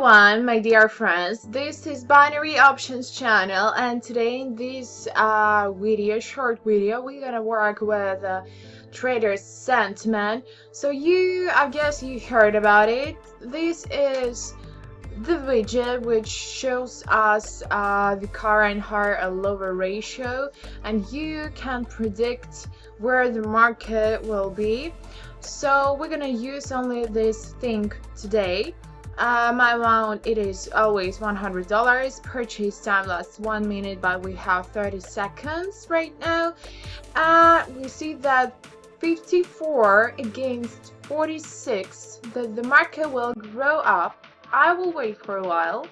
everyone, my dear friends. This is Binary Options channel, and today in this short video, we're gonna work with trader's sentiment. So I guess you heard about it. This is the widget which shows us the current higher and lower ratio, and you can predict where the market will be. So we're gonna use only this thing today. My amount, it is always $100. Purchase time lasts 1 minute, but we have 30 seconds right now. We see that 54 against 46, that the market will grow up. I will wait for a while.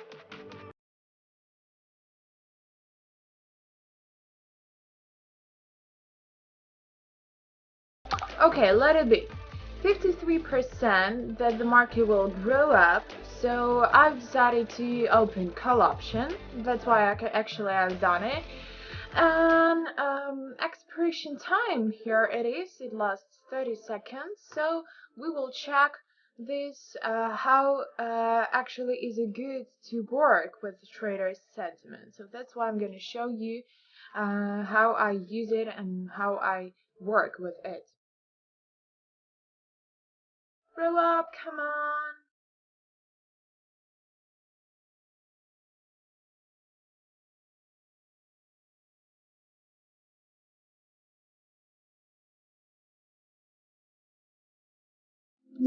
Okay, let it be. 53% that the market will grow up, so I've decided to open call option. That's why I've done it. And expiration time, here it is. It lasts 30 seconds, so we will check this how actually is it good to work with the trader's sentiment. So that's why I'm going to show you how I use it and how I work with it. Grow up, come on.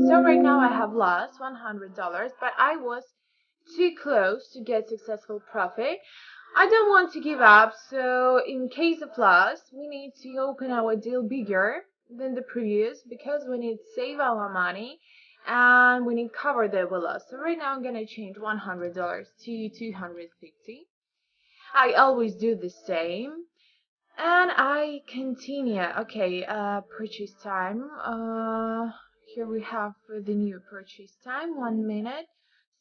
So right now I have lost $100, but I was too close to get successful profit. I don't want to give up, so in case of loss, we need to open our deal bigger than the previous because we need to save our money and we need to cover the loss. So right now I'm gonna change $100 to $250. I always do the same, and I continue. Okay, purchase time. Here we have the new purchase time, 1 minute,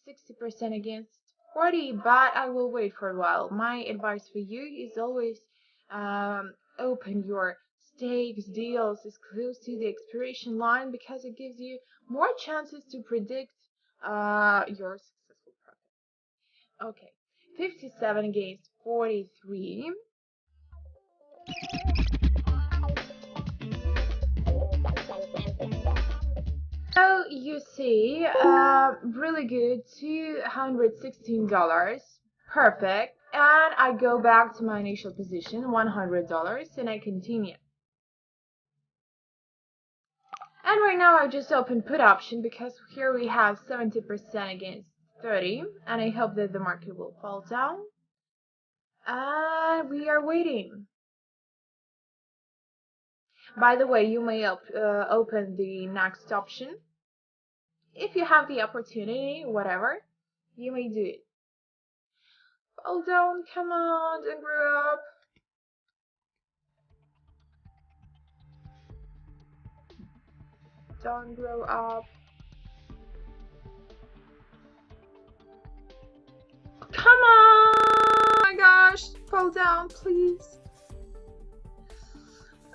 60% against 40, but I will wait for a while. My advice for you is always open your stakes deals as close to the expiration line because it gives you more chances to predict your successful profit. Okay, 57 against 43. So you see, really good, $216, perfect, and I go back to my initial position, $100, and I continue. And right now I just opened put option because here we have 70% against 30, and I hope that the market will fall down. And we are waiting. By the way, you may open the next option. If you have the opportunity, whatever, you may do it. Fall down, come on, don't grow up. Don't grow up. Come on! Oh my gosh, fall down, please.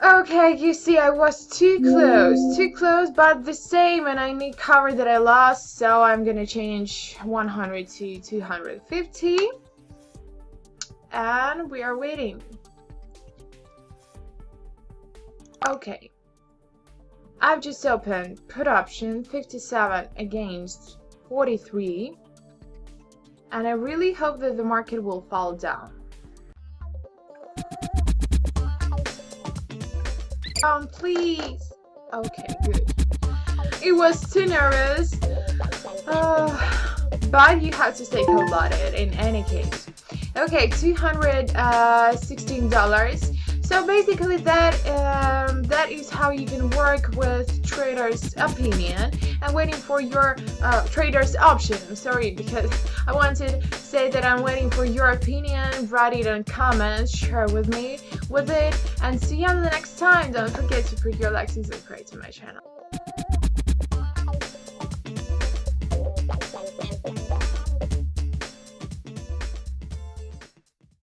Okay, you see, I was too close, but the same, and I need cover that I lost, so I'm gonna change 100 to 250, and we are waiting. Okay, I've just opened put option, 57 against 43, and I really hope that the market will fall down. Please. Okay, good. It was too nervous, but you have to stay cold about it in any case. Okay, $216. So basically that is how you can work with trader's opinion and waiting for your trader's option. I'm sorry, because I wanted to say that I'm waiting for your opinion. Write it in comments, share with me with it, and see you on the next time. Don't forget to put your likes and subscribe to my channel.